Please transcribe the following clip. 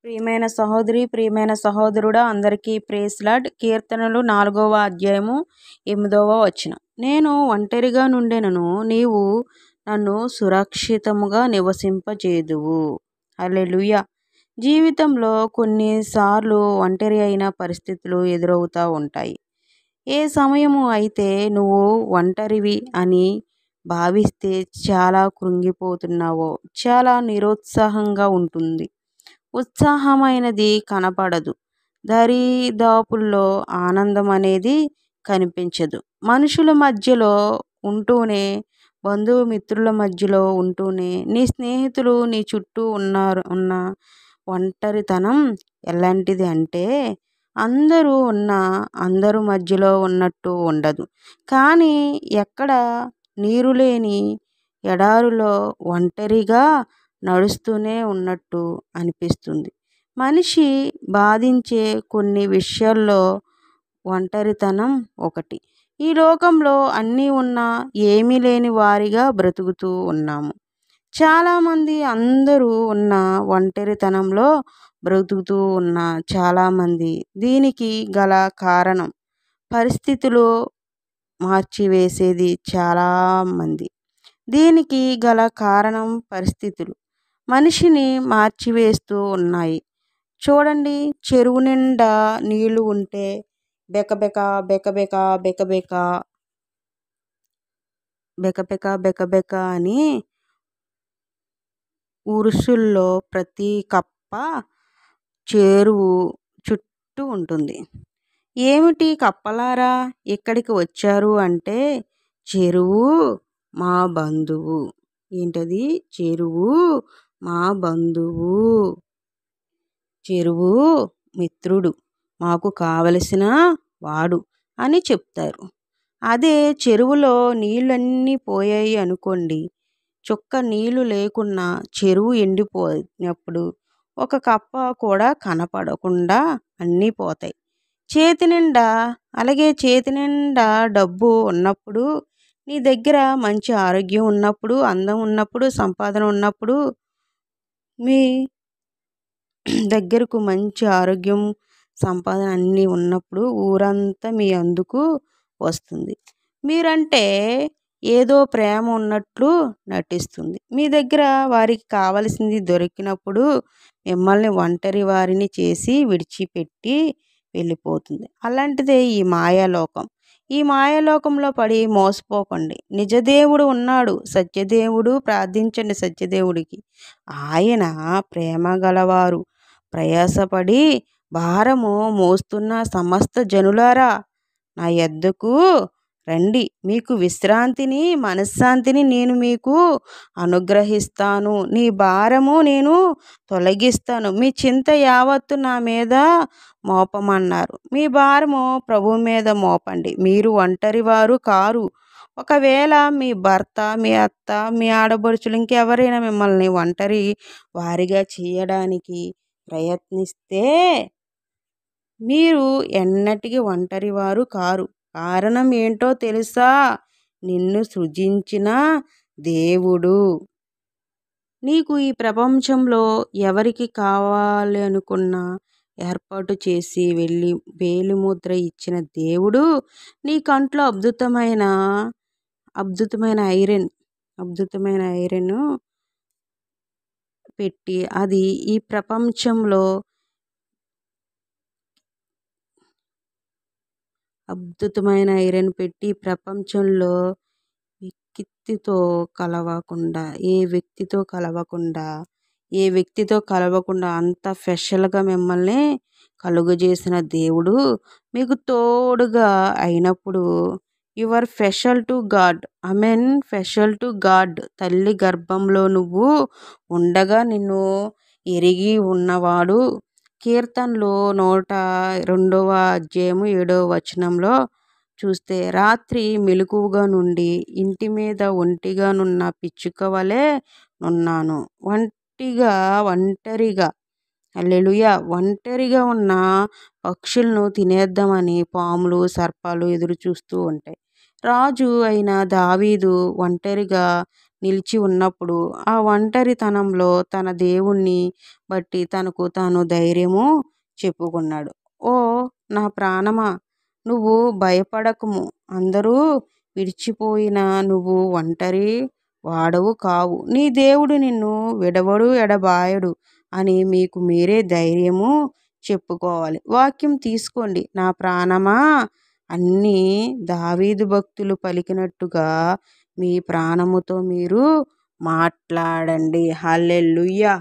ప్రియమైన సహోదరి, ప్రియమైన సహోదరుడా, అందరికీ ప్రేస్ లార్డ్. కీర్తనలు 4వ అధ్యాయము 8వ వచనం. నేను ఒంటరిగా నుండెనను, నీవు నన్ను సురక్షితముగా నివసింపచేయుదువు. హల్లెలూయా. జీవితంలో కొన్నిసార్లు ఒంటరి అయిన పరిస్థితులు ఎదురవుతూ ఉంటాయి. ఏ సమయము అయితే నువ్వు ఒంటరివి అని భావిస్తే చాలా కృంగిపోతున్నావో, చాలా నిరుత్సాహంగా ఉంటుంది. ఉత్సాహమైనది కనపడదు. దరిదాపుల్లో ఆనందం అనేది కనిపించదు. మనుషుల మధ్యలో ఉంటూనే, బంధుమిత్రుల మధ్యలో ఉంటూనే, నీ స్నేహితులు నీ చుట్టూ ఉన్న ఒంటరితనం ఎలాంటిది అంటే, అందరూ మధ్యలో ఉన్నట్టు ఉండదు. కానీ ఎక్కడ నీరు లేని ఎడారిలో ఒంటరిగా నడుస్తూనే ఉన్నట్టు అనిపిస్తుంది. మనిషి బాధించే కొన్ని విషయాల్లో ఒంటరితనం ఒకటి. ఈ లోకంలో అన్నీ ఉన్నా ఏమీ లేని వారిగా బ్రతుకుతూ ఉన్నాము. చాలామంది అందరూ ఉన్న ఒంటరితనంలో బ్రతుకుతూ ఉన్న చాలామంది. దీనికి గల కారణం పరిస్థితులు మార్చివేసేది చాలామంది. దీనికి గల కారణం పరిస్థితులు మనిషిని మార్చివేస్తూ ఉన్నాయి. చూడండి, చెరువు నిండా నీళ్లు ఉంటే బెకబెక బెకబెక బెకబెక బెకబెక బెకబెక అని ఉరుసుల్లో ప్రతి కప్ప చెరువు చుట్టూ ఉంటుంది. ఏమిటి కప్పలారా ఇక్కడికి వచ్చారు అంటే, చెరువు మా బంధువు. ఏంటది? చెరువు మా బంధువు, చెరువు మిత్రుడు, మాకు కావలసిన వాడు అని చెప్తారు. అదే చెరువులో నీళ్ళన్నీ పోయాయి అనుకోండి, చుక్క నీళ్లు లేకున్నా చెరువు ఎండిపోయినప్పుడు ఒక కప్ప కూడా కనపడకుండా అన్నీ పోతాయి. చేతి నిండా డబ్బు ఉన్నప్పుడు, నీ దగ్గర మంచి ఆరోగ్యం ఉన్నప్పుడు, అందం ఉన్నప్పుడు, సంపాదన ఉన్నప్పుడు, మీ దగ్గరకు మంచి ఆరోగ్యం, సంపాదన అన్నీ ఉన్నప్పుడు ఊరంతా మీ అందుకు వస్తుంది. మీరంటే ఏదో ప్రేమ ఉన్నట్లు నటిస్తుంది. మీ దగ్గర వారికి కావలసింది దొరికినప్పుడు మిమ్మల్ని ఒంటరి వారిని చేసి విడిచిపెట్టి వెళ్ళిపోతుంది. అలాంటిదే ఈ మాయాలోకం. ఈ మాయాలోకంలో పడి మోసపోకండి. నిజదేవుడు ఉన్నాడు, సత్యదేవుడు. ప్రార్థించండి సత్యదేవుడికి. ఆయన ప్రేమ గలవారు. ప్రయాసపడి భారము మోస్తున్న సమస్త జనులారా, నా యొద్దకు రండి, మీకు విశ్రాంతిని, మనశ్శాంతిని నేను మీకు అనుగ్రహిస్తాను. నీ భారము నేను తొలగిస్తాను. మీ చింత యావత్తు నా మీద మోపమన్నారు. మీ భారము ప్రభువు మీద మోపండి. మీరు ఒంటరి వారు కారు. ఒకవేళ మీ భర్త, మీ అత్త, మీ ఆడపడుచులు ఇంకెవరైనా మిమ్మల్ని ఒంటరి వారిగా చేయడానికి ప్రయత్నిస్తే, మీరు ఎన్నటికీ ఒంటరి వారు కారు. కారణం ఏంటో తెలుసా? నిన్ను సృజించిన దేవుడు నీకు ఈ ప్రపంచంలో ఎవరికి కావాలి అనుకున్నా ఏర్పాటు చేసి వేలిముద్ర ఇచ్చిన దేవుడు నీ కంట్లో అద్భుతమైన ఐరన్ పెట్టి, అది ఈ ప్రపంచంలో అద్భుతమైన ఐరన్ పెట్టి ప్రపంచంలో ఏ వ్యక్తితో కలవకుండా అంత స్పెషల్గా మిమ్మల్ని కలుగజేసిన దేవుడు మీకు తోడుగా అయినప్పుడు you are special to God. Amen. Special to God. తల్లి గర్భంలో నువ్వు ఉండగా నిన్ను ఎరిగి ఉన్నవాడు. కీర్తనలు 102వ అధ్యాయము 7వ వచనంలో చూస్తే, రాత్రి మెలకువగా నుండి ఇంటి మీద ఒంటిగా నున్న పిచ్చుక వలె నున్నాను. ఒంటరిగా హల్లెలూయా. ఒంటరిగా ఉన్న పక్షులను తినేద్దామని పాములు, సర్పాలు ఎదురు చూస్తూ ఉంటాయి. రాజు అయిన దావీదు ఒంటరిగా నిలిచి ఉన్నప్పుడు ఆ ఒంటరితనంలో తన దేవుణ్ణి బట్టి తనకు తాను ధైర్యము చెప్పుకున్నాడు. ఓ నా ప్రాణమా, నువ్వు భయపడకుము. అందరూ విడిచిపోయినా నువ్వు ఒంటరి వాడవు కావు. నీ దేవుడు నిన్ను విడవడు ఎడబాయడు అని మీకు మీరే ధైర్యము చెప్పుకోవాలి. వాక్యం తీసుకోండి. నా ప్రాణమా, అన్నీ దావీదు భక్తులు పలికినట్టుగా మీ ప్రాణముతో మీరు మాట్లాడండి. హల్లెలూయా.